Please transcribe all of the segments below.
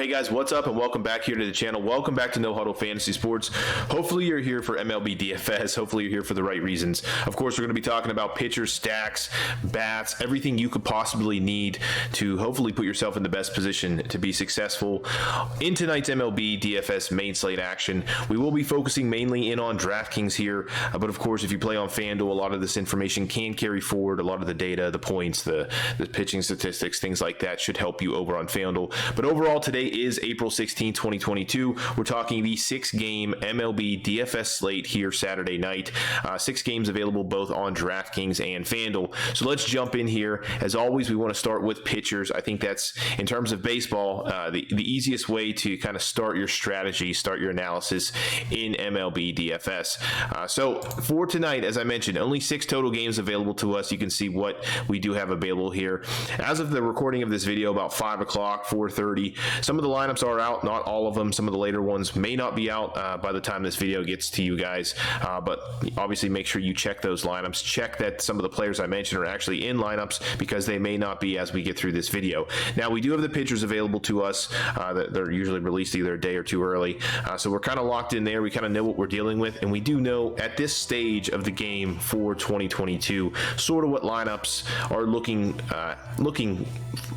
Hey guys, what's up and welcome back here to the channel. Welcome back to No Huddle Fantasy Sports. Hopefully you're here for MLB DFS. Hopefully you're here for the right reasons. Of course, we're going to be talking about pitchers, stacks, bats, everything you could possibly need to hopefully put yourself in the best position to be successful in tonight's MLB DFS main slate action. We will be focusing mainly in on DraftKings here, but of course, if you play on FanDuel, a lot of this information can carry forward. A lot of the data, the points, the pitching statistics, things like that should help you over on FanDuel. But overall, today is April 16, 2022. We're talking the 6-game MLB DFS slate here Saturday night. 6 games available both on DraftKings and FanDuel. So let's jump in here. As always, we want to start with pitchers. I think that's, in terms of baseball, the easiest way to kind of start your strategy, start your analysis in MLB DFS. So for tonight, as I mentioned, only 6 total games available to us. You can see what we do have available here. As of the recording of this video, about 5 o'clock, 4:30, some of the lineups are out, not all of them. Some of the later ones may not be out by the time this video gets to you guys, but obviously make sure you check those lineups. Check that some of the players I mentioned are actually in lineups because they may not be as we get through this video. Now, we do have the pitchers available to us. They're usually released either a day or two early, so we're kind of locked in there. We kind of know what we're dealing with, and we do know at this stage of the game for 2022 sort of what lineups are looking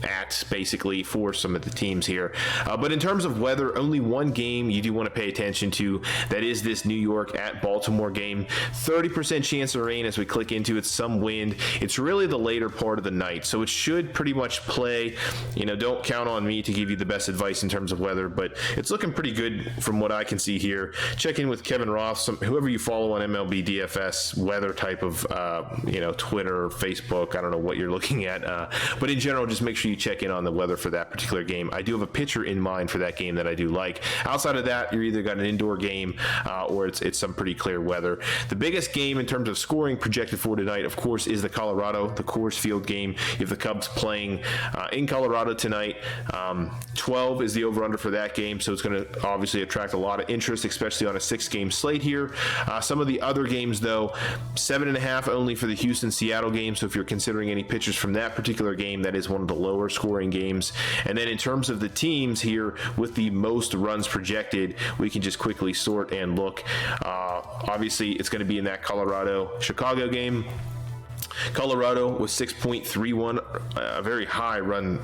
at basically for some of the teams here. But in terms of weather, only one game you do want to pay attention to. That is this New York at Baltimore game. 30% chance of rain as we click into it, some wind. It's really the later part of the night, so it should pretty much play. You know, don't count on me to give you the best advice in terms of weather, but it's looking pretty good from what I can see here. Check in with Kevin Roth, whoever you follow on MLB DFS weather type of Twitter, Facebook. I don't know what you're looking at, but in general, just make sure you check in on the weather for that particular game. I do have a pitcher in mind for that game that I do like. Outside of that, you're either got an indoor game or it's some pretty clear weather. The biggest game in terms of scoring projected for tonight, of course, is the Coors Field game. You have the Cubs playing in Colorado tonight. 12 is the over-under for that game, so it's going to obviously attract a lot of interest, especially on a 6-game slate here. Some of the other games, though, 7.5 only for the Houston-Seattle game, so if you're considering any pitchers from that particular game, that is one of the lower scoring games. And then in terms of the teams here with the most runs projected, we can just quickly sort and look. Obviously, it's going to be in that Colorado-Chicago game. Colorado was 6.31, a very high run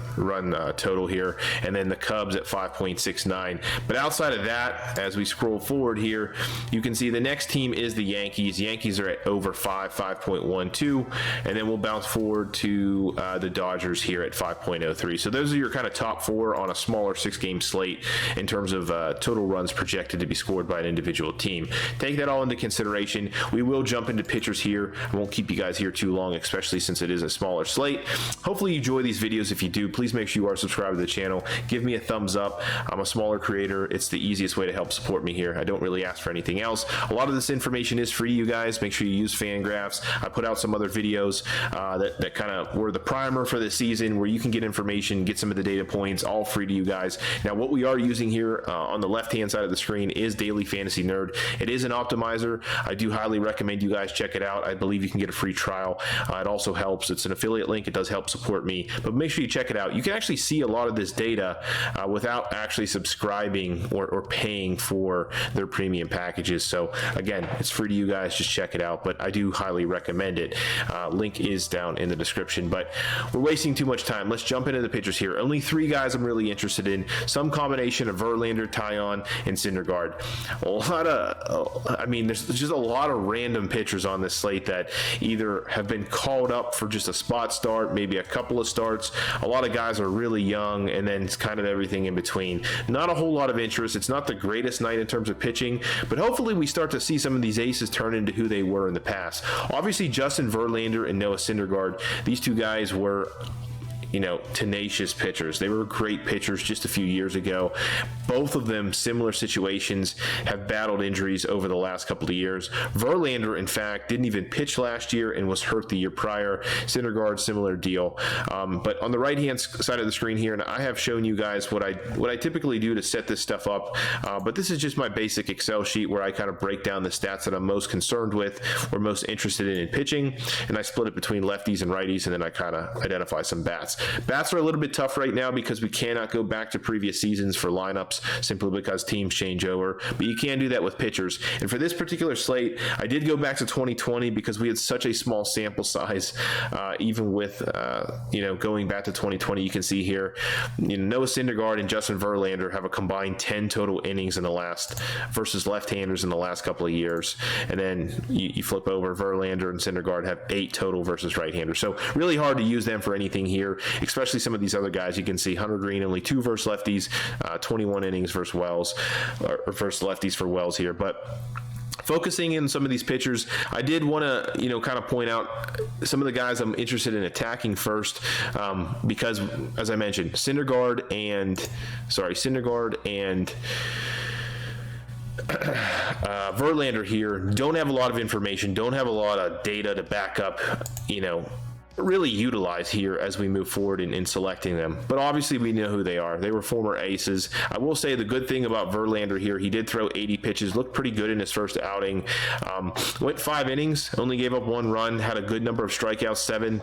total here, and then the Cubs at 5.69. But outside of that, as we scroll forward here, you can see the next team is the Yankees. Yankees are at over 5.12, and then we'll bounce forward to the Dodgers here at 5.03. So those are your kind of top 4 on a smaller 6-game slate in terms of total runs projected to be scored by an individual team. Take that all into consideration. We will jump into pitchers here. I won't keep you guys here too long, especially since it is a smaller slate. Hopefully you enjoy these videos. If you do, please make sure you are subscribed to the channel. Give me a thumbs up. I'm a smaller creator. It's the easiest way to help support me here. I don't really ask for anything else. A lot of this information is free to you guys. Make sure you use Fangraphs. I put out some other videos that kind of were the primer for this season, where you can get information, get some of the data points, all free to you guys. Now, what we are using here on the left-hand side of the screen is Daily Fantasy Nerd. It is an optimizer. I do highly recommend you guys check it out. I believe you can get a free trial. It also helps. It's an affiliate link. It does help support me, but make sure you check it out. You can actually see a lot of this data without actually subscribing or paying for their premium packages. So again, it's free to you guys. Just check it out, but I do highly recommend it. Link is down in the description, but we're wasting too much time. Let's jump into the pitchers here. Only 3 guys I'm really interested in. Some combination of Verlander, Taillon, and Cindergard. There's just a lot of random pitchers on this slate that either have been called up for just a spot start, maybe a couple of starts. A lot of guys are really young, and then it's kind of everything in between. Not a whole lot of interest. It's not the greatest night in terms of pitching, but hopefully we start to see some of these aces turn into who they were in the past. Obviously, Justin Verlander and Noah Cindergard, these 2 guys were tenacious pitchers. They were great pitchers just a few years ago. Both of them, similar situations, have battled injuries over the last couple of years. Verlander, in fact, didn't even pitch last year and was hurt the year prior. Cindergard, similar deal. But on the right-hand side of the screen here, and I have shown you guys what I typically do to set this stuff up, but this is just my basic Excel sheet where I kind of break down the stats that I'm most concerned with or most interested in pitching, and I split it between lefties and righties, and then I kind of identify some bats. Bats are a little bit tough right now because we cannot go back to previous seasons for lineups simply because teams change over, but you can do that with pitchers. And for this particular slate, I did go back to 2020 because we had such a small sample size. Even with going back to 2020, you can see here, Noah Cindergard and Justin Verlander have a combined 10 total innings in the last versus left-handers in the last couple of years. And then you flip over, Verlander and Cindergard have 8 total versus right-handers. So really hard to use them for anything here, especially some of these other guys. You can see Hunter Green only 2 versus lefties, 21 innings versus Wells, or versus lefties for Wells here. But focusing in some of these pitchers, I did want to, kind of point out some of the guys I'm interested in attacking first, because, as I mentioned, Cindergard and Verlander here don't have a lot of information, don't have a lot of data to back up, really utilize here as we move forward in selecting them. But obviously we know who they are. They were former aces. I will say the good thing about Verlander here, he did throw 80 pitches, looked pretty good in his first outing. Went 5 innings, only gave up 1 run, had a good number of strikeouts, 7.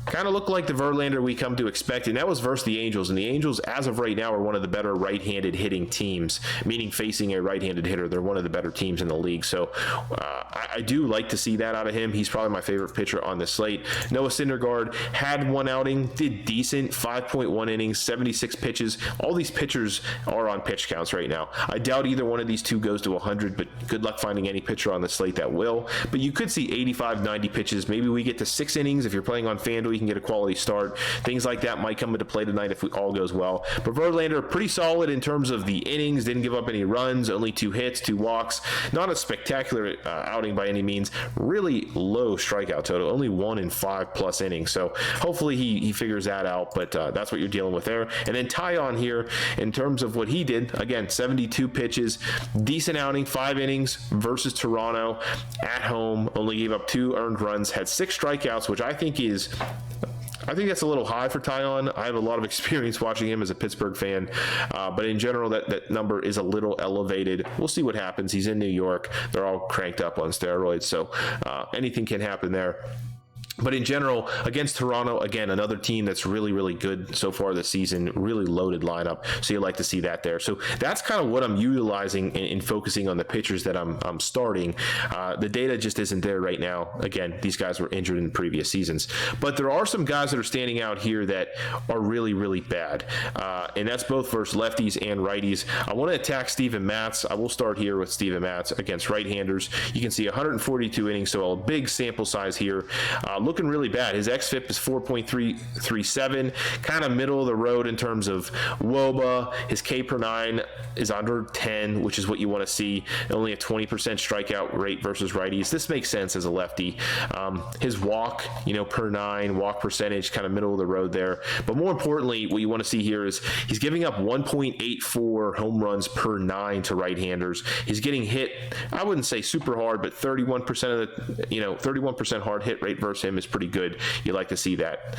Kind of looked like the Verlander we come to expect, and that was versus the Angels. And the Angels, as of right now, are one of the better right-handed hitting teams, meaning facing a right-handed hitter. They're one of the better teams in the league. So I do like to see that out of him. He's probably my favorite pitcher on the slate. Noah Syndergaard had 1 outing, did decent, 5.1 innings, 76 pitches. All these pitchers are on pitch counts right now. I doubt either one of these two goes to 100, but good luck finding any pitcher on the slate that will. But you could see 85, 90 pitches. Maybe we get to 6 innings. If you're playing on FanDuel, you can get a quality start. Things like that might come into play tonight if all goes well. But Verlander, pretty solid in terms of the innings. Didn't give up any runs, only 2 hits, 2 walks. Not a spectacular outing by any means. Really low strikeout total, only 1 in 5 plus innings. So hopefully he figures that out, but that's what you're dealing with there. And then Tyon here, in terms of what he did, again, 72 pitches, decent outing, 5 innings versus Toronto at home, only gave up 2 earned runs, had 6 strikeouts, which I think that's a little high for Tyon. I have a lot of experience watching him as a Pittsburgh fan, but in general, that number is a little elevated. We'll see what happens. He's in New York. They're all cranked up on steroids, so anything can happen there. But in general, against Toronto, again, another team that's really, really good so far this season, really loaded lineup. So you like to see that there. So that's kind of what I'm utilizing in focusing on the pitchers that I'm starting. The data just isn't there right now. Again, these guys were injured in previous seasons. But there are some guys that are standing out here that are really, really bad. And that's both versus lefties and righties. I want to attack Steven Matz. I will start here with Steven Matz against right-handers. You can see 142 innings, so a big sample size here. Looking really bad. His xFIP is 4.337, kind of middle of the road in terms of WOBA. His K per 9 is under 10, which is what you want to see. Only a 20% strikeout rate versus righties. This makes sense as a lefty. His walk, per 9, walk percentage, kind of middle of the road there. But more importantly, what you want to see here is he's giving up 1.84 home runs per 9 to right-handers. He's getting hit, I wouldn't say super hard, but 31% of the, 31% hard hit rate versus him is pretty good. You like to see that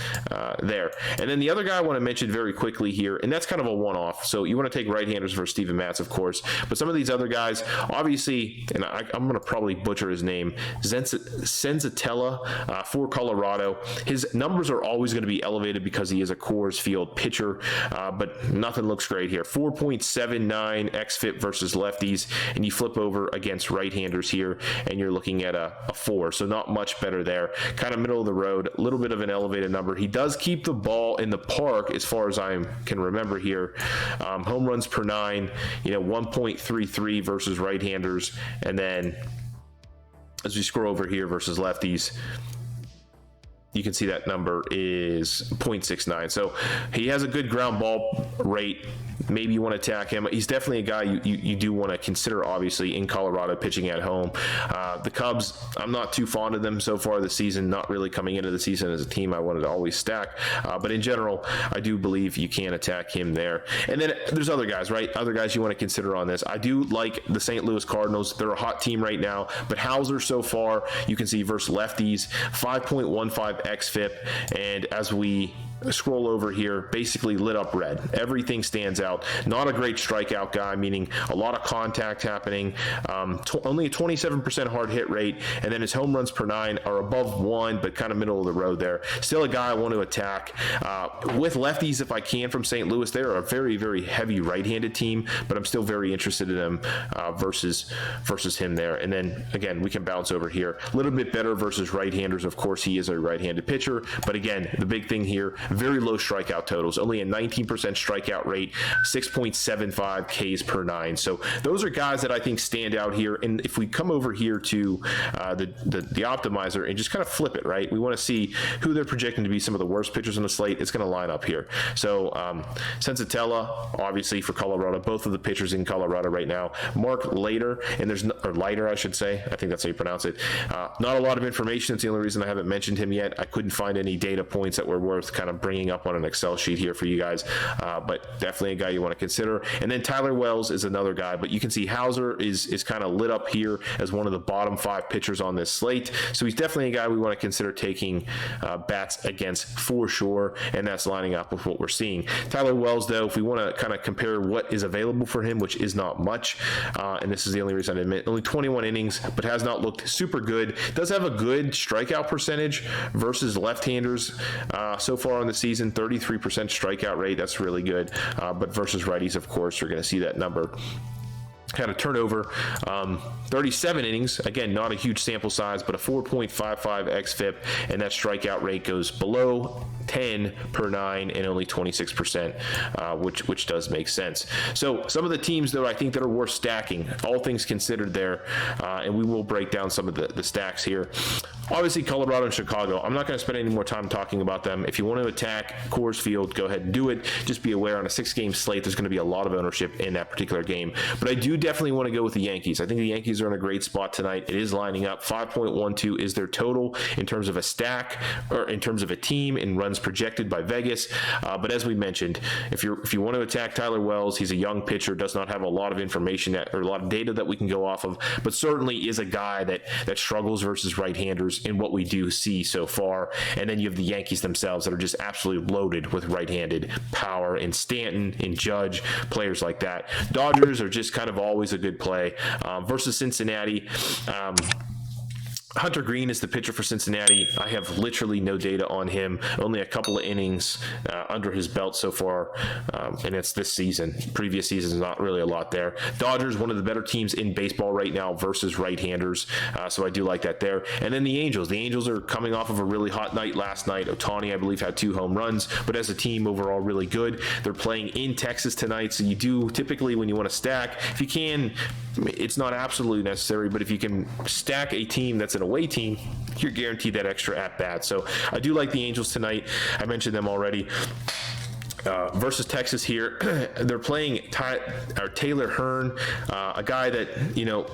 there. And then the other guy I want to mention very quickly here, and that's kind of a one-off. So you want to take right-handers versus Steven Matz, of course, but some of these other guys, obviously, and I'm going to probably butcher his name, Senzatella for Colorado. His numbers are always going to be elevated because he is a Coors Field pitcher, but nothing looks great here. 4.79 xFIP versus lefties, and you flip over against right-handers here, and you're looking at a 4, so not much better there. Kind of middle of the road, a little bit of an elevated number. He does keep the ball in the park as far as I can remember here. Home runs per 9, 1.33 versus right-handers. And then as we scroll over here versus lefties, you can see that number is 0.69. So he has a good ground ball rate. Maybe you want to attack him. He's definitely a guy you do want to consider, obviously, in Colorado, pitching at home. The Cubs, I'm not too fond of them so far this season, not really coming into the season as a team I wanted to always stack. But in general, I do believe you can attack him there. And then there's other guys, right? Other guys you want to consider on this. I do like the St. Louis Cardinals. They're a hot team right now. But Hauser so far, you can see versus lefties, 5.15 xFIP. And as we scroll over here, basically lit up red. Everything stands out. Not a great strikeout guy, meaning a lot of contact happening. Only a 27% hard hit rate, and then his home runs per 9 are above 1, but kind of middle of the road there. Still a guy I want to attack. With lefties, if I can, from St. Louis, they're a very, very heavy right-handed team, but I'm still very interested in them versus him there. And then, again, we can bounce over here. A little bit better versus right-handers. Of course, he is a right-handed pitcher, but again, the big thing here, very low strikeout totals, only a 19% strikeout rate, 6.75 Ks per 9. So those are guys that I think stand out here. And if we come over here to the optimizer and just kind of flip it, right, we want to see who they're projecting to be some of the worst pitchers on the slate. It's going to line up here. So Sensatella, obviously for Colorado, both of the pitchers in Colorado right now. Mark Leiter, and there's or Leiter, I should say. I think that's how you pronounce it. Not a lot of information. It's the only reason I haven't mentioned him yet. I couldn't find any data points that were worth kind of bringing up on an Excel sheet here for you guys, but definitely a guy you want to consider. And then Tyler Wells is another guy, but you can see Hauser is kind of lit up here as one of the bottom 5 pitchers on this slate. So he's definitely a guy we want to consider taking bats against for sure, and that's lining up with what we're seeing. Tyler Wells, though, if we want to kind of compare what is available for him, which is not much, and this is the only reason I admit, only 21 innings, but has not looked super good. Does have a good strikeout percentage versus left-handers so far on the season, 33% strikeout rate. That's really good, but versus righties, of course, you're going to see that number had a turnover, 37 innings. Again, not a huge sample size, but a 4.55 xFIP, and that strikeout rate goes below 10 per 9 and only 26%, which does make sense. So some of the teams, though, I think that are worth stacking, all things considered there, and we will break down some of the stacks here. Obviously, Colorado and Chicago, I'm not going to spend any more time talking about them. If you want to attack Coors Field, go ahead and do it. Just be aware on a 6-game slate, there's going to be a lot of ownership in that particular game. But I do definitely want to go with the Yankees. I think the Yankees are in a great spot tonight. It is lining up. 5.12 is their total in terms of a stack, or in terms of a team in runs projected by Vegas. But as we mentioned, if you want to attack Tyler Wells, he's a young pitcher, does not have a lot of information or a lot of data that we can go off of, but certainly is a guy that struggles versus right-handers in what we do see so far. And then you have the Yankees themselves that are just absolutely loaded with right-handed power in Stanton, in Judge, players like that. Dodgers are just kind of always a good play versus Cincinnati. Hunter Green is the pitcher for Cincinnati. I have literally no data on him. Only a couple of innings under his belt so far, and it's this season. Previous seasons, not really a lot there. Dodgers, one of the better teams in baseball right now versus right-handers, so I do like that there. And then the Angels. The Angels are coming off of a really hot night last night. Ohtani, I believe, had 2 home runs, but as a team overall, really good. They're playing in Texas tonight, so you do typically, when you want to stack, if you can, it's not absolutely necessary, but if you can stack a team that's an away team, you're guaranteed that extra at bat. So I do like the Angels tonight. I mentioned them already. Versus Texas here, they're playing Taylor Hearn, a guy that,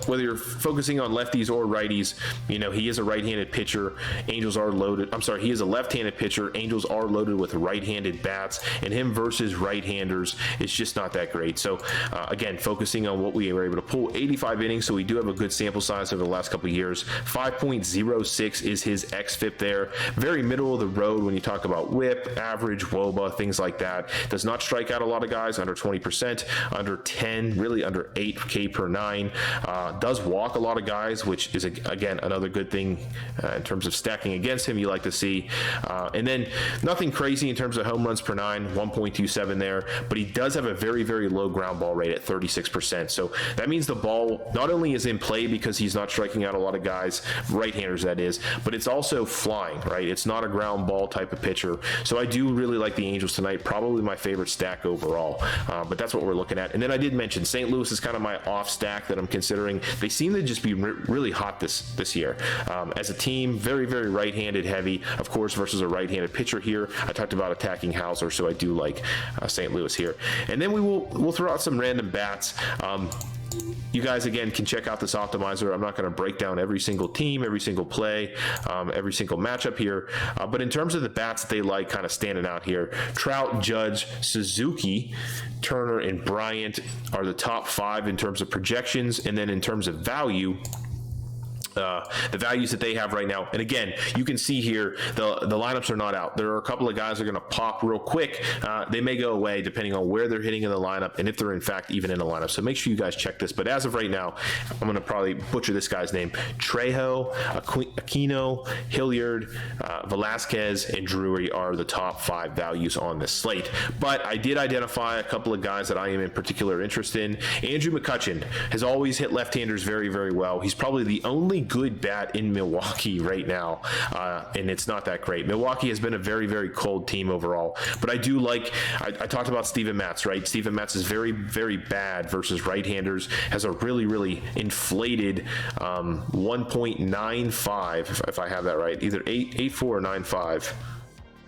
whether you're focusing on lefties or righties, he is a right-handed pitcher. Angels are loaded. I'm sorry, he is a left-handed pitcher. Angels are loaded with right-handed bats, and him versus right-handers is just not that great. So again, focusing on what we were able to pull, 85 innings, so we do have a good sample size over the last couple of years. 5.06 is his xFIP there. Very middle of the road when you talk about whip, average, WOBA, things like that. Does not strike out a lot of guys, under 20%, under 10, really under 8K per 9. Does walk a lot of guys, which is, again, another good thing in terms of stacking against him you like to see. And then nothing crazy in terms of home runs per 9, 1.27 there, but he does have a very, very low ground ball rate at 36%. So that means the ball not only is in play because he's not striking out a lot of guys, right-handers that is, but it's also flying, right? It's not a ground ball type of pitcher. So I do really like the Angels tonight, probably my favorite stack overall, but that's what we're looking at. And then I did mention St. Louis is kind of my off stack that I'm considering. They seem to just be really hot this year as a team. Very, very right-handed heavy, of course, versus a right-handed pitcher here. I talked about attacking Hauser, so I do like St. Louis here. And then we'll throw out some random bats. You guys, again, can check out this optimizer. I'm not going to break down every single team, every single play, every single matchup here. But in terms of the bats that they like kind of standing out here, Trout, Judge, Suzuki, Turner, and Bryant are the top 5 in terms of projections. And then in terms of value, the values that they have right now. And again, you can see here the lineups are not out. There are a couple of guys that are going to pop real quick. They may go away depending on where they're hitting in the lineup and if they're in fact even in a lineup. So make sure you guys check this. But as of right now, I'm going to probably butcher this guy's name. Trejo, Aquino, Hilliard, Velasquez, and Drury are the top 5 values on this slate. But I did identify a couple of guys that I am in particular interested in. Andrew McCutchen has always hit left-handers very, very well. He's probably the only good bat in Milwaukee right now, and it's not that great. Milwaukee has been a very, very cold team overall, but I do like, I talked about Steven Matz, right? Steven Matz is very, very bad versus right-handers, has a really, really inflated 1.95, if I have that right, either 8.4 or 9.5.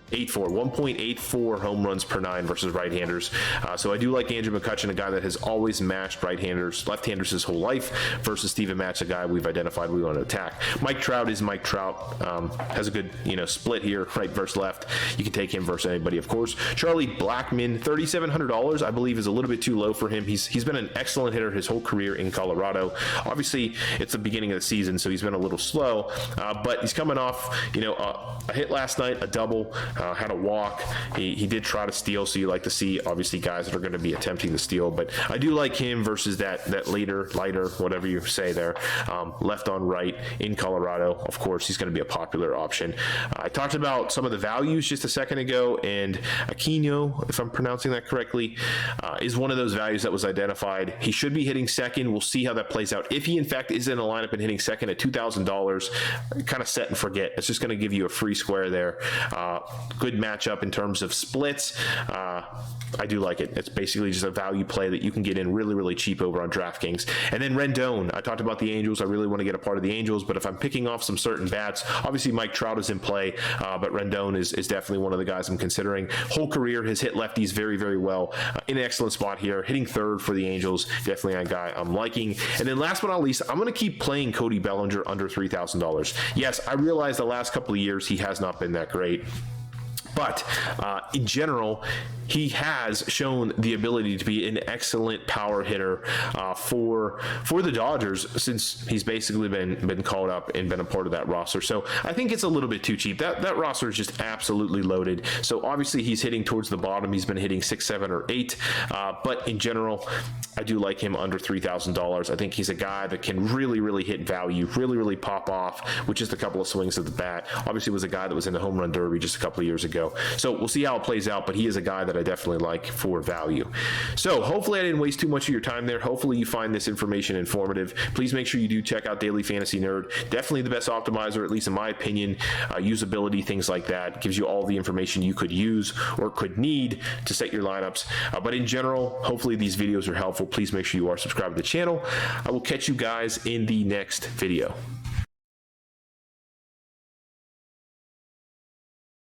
1.84 home runs per 9 versus right-handers. So I do like Andrew McCutchen, a guy that has always matched left-handers his whole life, versus Steven Matz, a guy we've identified we want to attack. Mike Trout is Mike Trout. Has a good, split here, right versus left. You can take him versus anybody, of course. Charlie Blackmon, $3,700, I believe, is a little bit too low for him. He's been an excellent hitter his whole career in Colorado. Obviously, it's the beginning of the season, so he's been a little slow, but he's coming off, a hit last night, a double. Had a walk. He did try to steal, so you like to see obviously guys that are going to be attempting to steal, but I do like him versus that lighter, whatever you say there, left on right in Colorado. Of course, he's going to be a popular option. I talked about some of the values just a second ago, and Aquino, if I'm pronouncing that correctly, is one of those values that was identified. He should be hitting second. We'll see how that plays out. If he in fact is in a lineup and hitting second at $2,000, kind of set and forget. It's just going to give you a free square there. Good matchup in terms of splits. I do like it. It's basically just a value play that you can get in really, really cheap over on DraftKings. And then Rendon, I talked about the Angels. I really want to get a part of the Angels, but if I'm picking off some certain bats, obviously Mike Trout is in play, but Rendon is definitely one of the guys I'm considering. Whole career has hit lefties very, very well. In an excellent spot here, hitting third for the Angels. Definitely a guy I'm liking. And then last but not least, I'm going to keep playing Cody Bellinger under $3,000. Yes, I realize the last couple of years he has not been that great, but in general, he has shown the ability to be an excellent power hitter for the Dodgers since he's basically been called up and been a part of that roster. So I think it's a little bit too cheap. That roster is just absolutely loaded. So obviously he's hitting towards the bottom. He's been hitting 6, 7, or 8. But in general, I do like him under $3,000. I think he's a guy that can really, really hit value, really, really pop off with just a couple of swings of the bat. Obviously was a guy that was in the home run derby just a couple of years ago. So we'll see how it plays out, but he is a guy that I definitely like for value. So hopefully I didn't waste too much of your time there. Hopefully you find this information informative. Please make sure you do check out Daily Fantasy Nerd. Definitely the best optimizer, at least in my opinion. Usability, things like that. Gives you all the information you could use or could need to set your lineups. But in general, hopefully these videos are helpful. Please make sure you are subscribed to the channel. I will catch you guys in the next video.